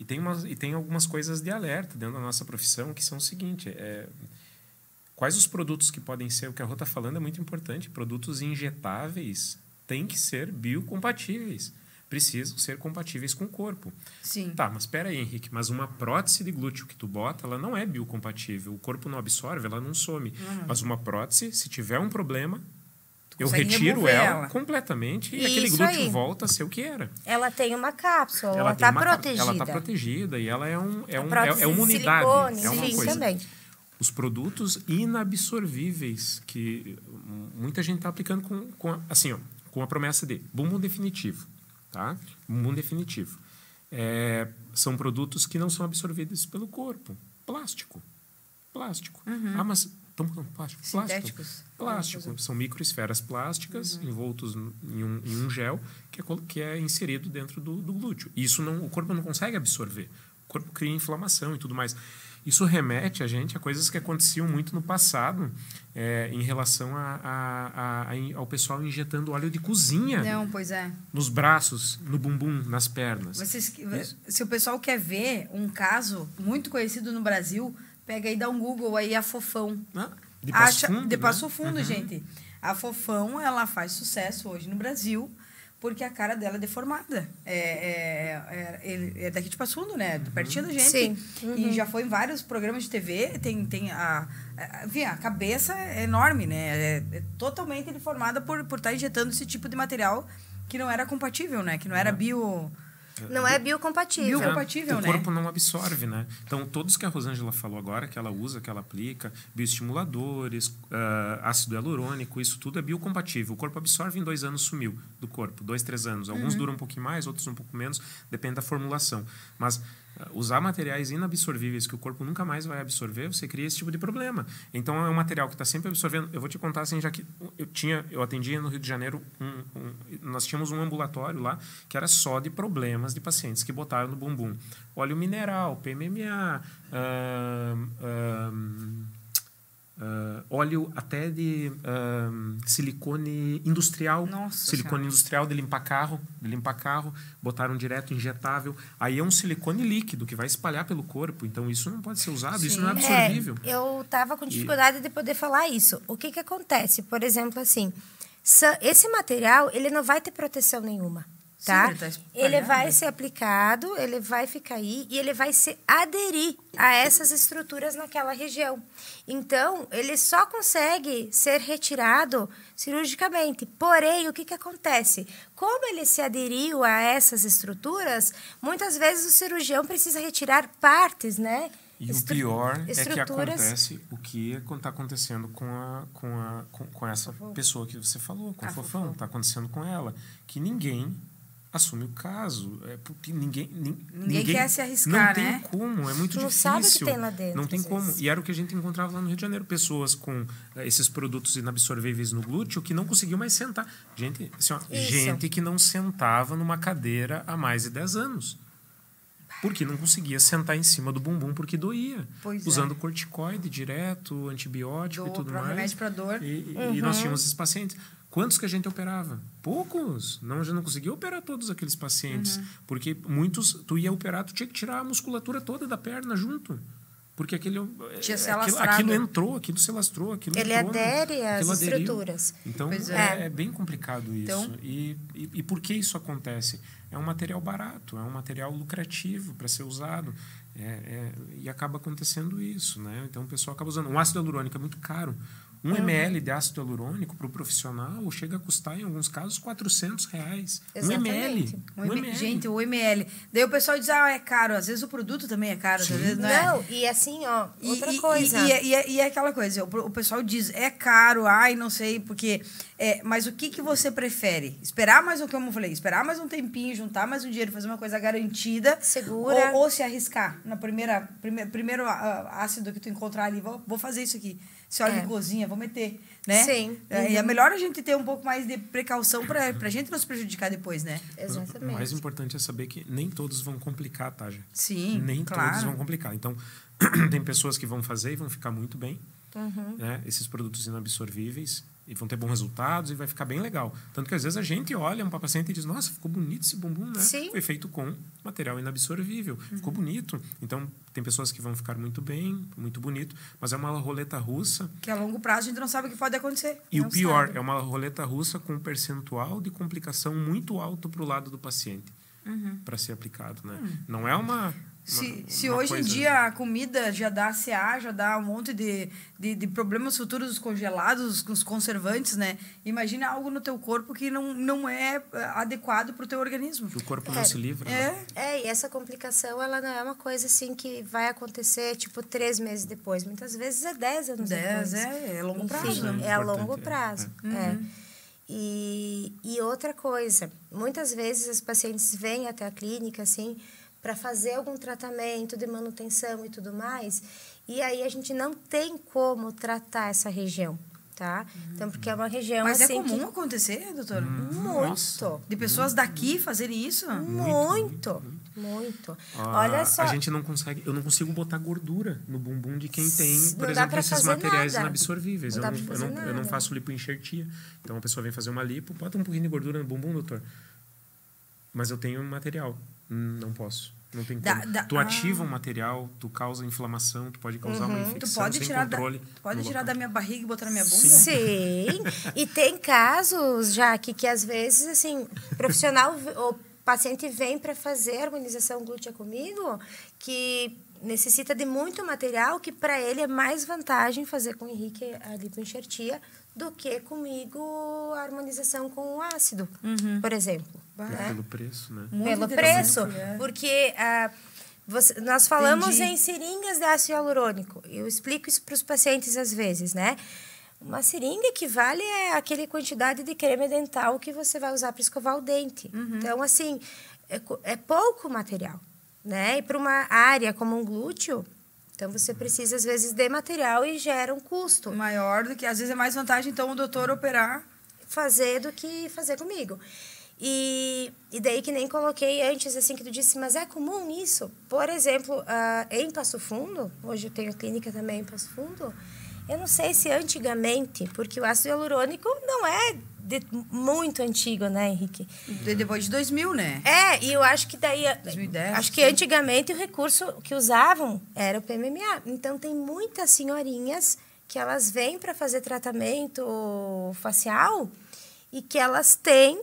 E tem algumas coisas de alerta dentro da nossa profissão que são o seguinte: quais os produtos que podem ser, o que a Rô está falando é muito importante, produtos injetáveis têm que ser biocompatíveis, precisam ser compatíveis com o corpo. Sim. Tá, mas espera aí, Henrique, mas uma prótese de glúteo que tu bota, ela não é biocompatível, o corpo não absorve, ela não some. Mas uma prótese, se tiver um problema, eu retiro ela completamente e aquele glúteo volta a ser o que era. Ela tem uma cápsula, ela está protegida. Ela está protegida e ela é uma unidade, silicone, é uma sim, coisa. Também. Os produtos inabsorvíveis que muita gente está aplicando com a promessa de bumbum definitivo, tá? Bumbum definitivo. São produtos que não são absorvidos pelo corpo. Plástico. Uhum. Ah, mas plástico. Sintéticos. Plástico. São microesferas plásticas envoltos em um gel que é inserido dentro do glúteo. Isso o corpo não consegue absorver. O corpo cria inflamação e tudo mais. Isso remete a gente a coisas que aconteciam muito no passado em relação ao pessoal injetando óleo de cozinha. Não, pois é. Nos braços, no bumbum, nas pernas. Se o pessoal quer ver um caso muito conhecido no Brasil, pega e dá um Google aí, a Fofão. De Passo Fundo, gente. A Fofão, ela faz sucesso hoje no Brasil porque a cara dela é deformada. É daqui de Passo Fundo, né? Pertinho da gente. Sim. E já foi em vários programas de TV. Tem a cabeça é enorme, né? É totalmente deformada por estar injetando esse tipo de material que não era compatível, né? Que não era Não é biocompatível. O corpo não absorve, né? Então, todos que a Rosângela falou agora, que ela usa, que ela aplica, bioestimuladores, ácido hialurônico, isso tudo é biocompatível. O corpo absorve em 2 anos, sumiu do corpo. 2, 3 anos. Alguns duram um pouquinho mais, outros um pouco menos, depende da formulação. Mas usar materiais inabsorvíveis que o corpo nunca mais vai absorver, você cria esse tipo de problema. Então, é um material que está sempre absorvendo. Eu vou te contar assim, já que eu atendia no Rio de Janeiro, nós tínhamos um ambulatório lá que era só de problemas de pacientes que botaram no bumbum óleo mineral, PMMA, óleo até de silicone industrial. Nossa, silicone industrial de limpar carro, botaram direto injetável. Aí é um silicone líquido que vai espalhar pelo corpo, então isso não pode ser usado. Sim. Isso não é absorvível. Eu estava com dificuldade de poder falar isso. O que acontece? Por exemplo, assim, esse material ele não vai ter proteção nenhuma. Tá? Sim, ele vai ser aplicado, ele vai ficar aí e ele vai se aderir a essas estruturas naquela região. Então, ele só consegue ser retirado cirurgicamente. Porém, o que acontece? Como ele se aderiu a essas estruturas, muitas vezes o cirurgião precisa retirar partes, né? E o pior é que acontece o que está acontecendo com essa pessoa que você falou, com a Fofão. Está acontecendo com ela, que ninguém assume o caso. Porque ninguém quer se arriscar, não tem como, é muito difícil. Não sabe o que tem lá dentro. Não tem como. E era o que a gente encontrava lá no Rio de Janeiro. Pessoas com esses produtos inabsorvíveis no glúteo que não conseguiam mais sentar. Gente, assim, gente que não sentava numa cadeira há mais de 10 anos. Porque não conseguia sentar em cima do bumbum porque doía. Usando corticoide direto, antibiótico e tudo mais. Remédio para dor. E nós tínhamos esses pacientes. Quantos que a gente operava? Poucos. Não, a gente não conseguia operar todos aqueles pacientes. Porque muitos, tu ia operar, tu tinha que tirar a musculatura toda da perna junto. Porque aquilo entrou, aquilo se lastrou. Ele adere às estruturas. Então, é bem complicado isso. Então, e por que isso acontece? É um material barato, é um material lucrativo para ser usado. E acaba acontecendo isso, né? Então, o pessoal acaba usando. Um ácido hialurônico é muito caro. 1 ml de ácido hialurônico para o profissional chega a custar, em alguns casos, R$400. Exatamente. 1 ml. Gente, o ml. Daí o pessoal diz, é caro. Às vezes o produto também é caro. Às vezes não, e assim, outra coisa. E é aquela coisa, o pessoal diz, é caro, não sei, porque... mas o que você prefere? Esperar mais, como eu falei, esperar mais um tempinho, juntar mais um dinheiro, fazer uma coisa garantida. Segura. Ou se arriscar. Na primeiro ácido que tu encontrar ali, vou fazer isso aqui. Se óleo de cozinha, vou meter, né? Sim. E é melhor a gente ter um pouco mais de precaução pra gente não se prejudicar depois, né? Exatamente. O mais importante é saber que nem todos vão complicar, tá, gente? Sim, nem claro. todos vão complicar. Então, tem pessoas que vão fazer e vão ficar muito bem. Né? Esses produtos inabsorvíveis. E vão ter bons resultados e vai ficar bem legal. Tanto que às vezes a gente olha para paciente e diz, nossa, ficou bonito esse bumbum, né? Sim. Foi feito com material inabsorvível. Ficou bonito. Então, tem pessoas que vão ficar muito bem, muito bonito, mas é uma roleta russa. Que a longo prazo a gente não sabe o que pode acontecer. E Não o pior, sabe. é uma roleta russa com um percentual de complicação muito alto para o lado do paciente. Para ser aplicado, né? Não é uma... Se uma hoje coisa... em dia a comida já dá CA, já dá um monte de problemas futuros dos congelados, com os conservantes, né? Imagina algo no teu corpo que não é adequado para o teu organismo. Que o corpo não se livra. Né? E essa complicação, ela não é uma coisa assim que vai acontecer, tipo, 3 meses depois. Muitas vezes é 10 anos depois. É longo Enfim, prazo. é a longo prazo. E outra coisa, muitas vezes as pacientes vêm até a clínica, assim, para fazer algum tratamento de manutenção e tudo mais, e aí a gente não tem como tratar essa região, tá? Então, porque é uma região Mas assim é comum acontecer, doutora? Muito. De pessoas daqui fazerem isso? Muito. Olha só. A gente não consegue... Eu não consigo botar gordura no bumbum de quem tem, por Não dá exemplo, pra esses fazer materiais nada. inabsorvíveis. Não dá pra fazer Eu não nada. faço lipoenxertia. Então, a pessoa vem fazer uma lipo, bota um pouquinho de gordura no bumbum, doutor. Mas eu tenho um material. Não posso. Não tem como. Tu ativa um material, tu causa inflamação, tu pode causar uma infecção Tu pode sem tirar, controle. da minha barriga e botar na minha bunda? Sim. E tem casos, já que às vezes, assim, profissional ou paciente vem para fazer harmonização glútea comigo, que necessita de muito material, que para ele é mais vantagem fazer com o Henrique a lipoenxertia do que comigo a harmonização com ácido, por exemplo. Pelo preço, né? Pelo preço, é. porque nós falamos Entendi. em seringas de ácido hialurônico. Eu explico isso para os pacientes às vezes, né? Uma seringa equivale a aquela quantidade de creme dental que você vai usar para escovar o dente. Então, assim, é pouco material, né? E para uma área como um glúteo, então você precisa, às vezes, de material e gera um custo. Maior do que... Às vezes é mais vantagem, então, o doutor operar. Fazer do que fazer comigo. E daí que nem coloquei antes, assim, que tu disse, mas é comum isso? Por exemplo, em Passo Fundo, hoje eu tenho clínica também em Passo Fundo, eu não sei se antigamente, porque o ácido hialurônico não é muito antigo, né, Henrique? Depois de 2000, né? E eu acho que daí... 2010. Acho que antigamente o recurso que usavam era o PMMA. Então, tem muitas senhorinhas que elas vêm para fazer tratamento facial e que elas têm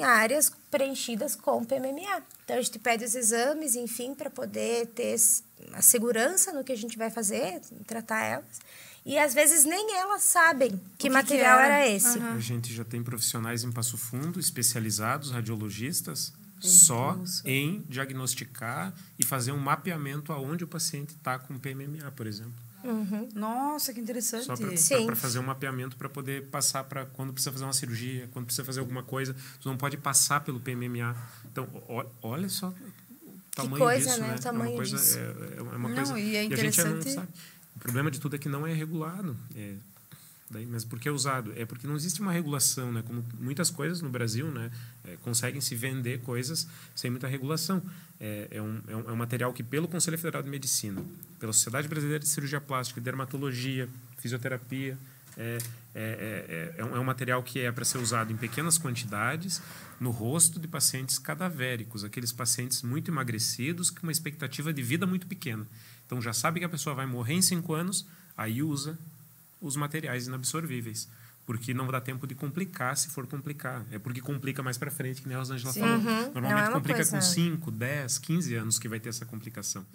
áreas preenchidas com PMMA. Então, a gente pede os exames, enfim, para poder ter a segurança no que a gente vai fazer, tratar elas. E, às vezes, nem elas sabem que material era esse. A gente já tem profissionais em Passo Fundo, especializados, radiologistas, só em diagnosticar e fazer um mapeamento aonde o paciente está com PMMA, por exemplo. Nossa, que interessante. Só para fazer um mapeamento para poder passar para quando precisa fazer uma cirurgia, quando precisa fazer alguma coisa, tu não pode passar pelo PMMA. Então, olha só o tamanho coisa, disso, né? O tamanho disso. É uma coisa... E é E a gente já não interessante... sabe. O problema de tudo é que não é regulado. Mas por que é usado? É porque não existe uma regulação, né? Como muitas coisas no Brasil, né? Conseguem se vender coisas sem muita regulação. É um material que, pelo Conselho Federal de Medicina, pela Sociedade Brasileira de Cirurgia Plástica, Dermatologia, Fisioterapia, é um material que é para ser usado em pequenas quantidades no rosto de pacientes cadavéricos, aqueles pacientes muito emagrecidos com uma expectativa de vida muito pequena. Então, já sabe que a pessoa vai morrer em 5 anos, aí usa os materiais inabsorvíveis. Porque não dá tempo de complicar, se for complicar. É porque complica mais para frente, que nem a Rosângela falou. Normalmente complica com 5, 10, 15 anos que vai ter essa complicação.